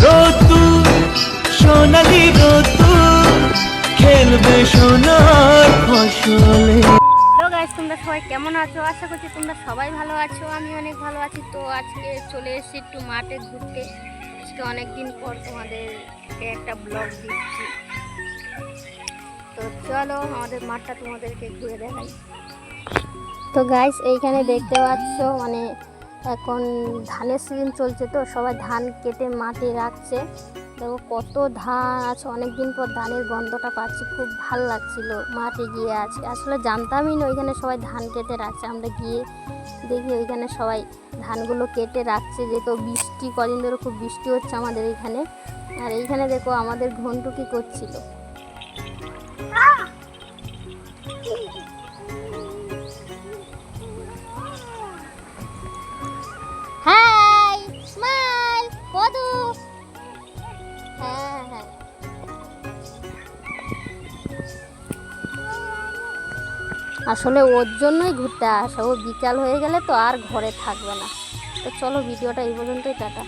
রোদ্দুর সোনালি রোদ্দুর খেলবে সোনার ফসলে। হ্যালো গাইস, তোমরা সবাই কেমন আছো? আশা করছি তোমরা সবাই ভালো আছো। আমি অনেক ভালো আছি। তো আজকে চলে এসেছি একটু মাঠে ঘুরতে। আজকে অনেকদিন পর তোমাদেরকে একটা ব্লগ দিচ্ছি। তো চলো আমাদের মাঠটা তোমাদেরকে ঘুরে দেখাই। তো গাইস, এইখানে দেখতে পাচ্ছ মানে এখন ধানের সিজন চলছে, তো সবাই ধান কেটে মাঠে রাখছে। দেখো কত ধান আছে, অনেকদিন পর ধানের গন্ধটা পাচ্ছি, খুব ভাল লাগছিল মাঠে গিয়ে। আছে আসলে জানতামই না ওইখানে সবাই ধান কেটে রাখছে। আমরা গিয়ে দেখি ওইখানে সবাই ধানগুলো কেটে রাখছে। যেহেতু বৃষ্টি কদিন ধরে খুব বৃষ্টি হচ্ছে আমাদের এইখানে। আর এইখানে দেখো আমাদের ঘন্টু কি করছিল। হাই স্মাইল কদু। হ্যাঁ হ্যাঁ, আসলে ওর জন্যই ঘুরতে আসা। ও বিকাল হয়ে গেলে তো আর ঘরে থাকবে না। তো চলো ভিডিওটা এই পর্যন্তই, টাটা।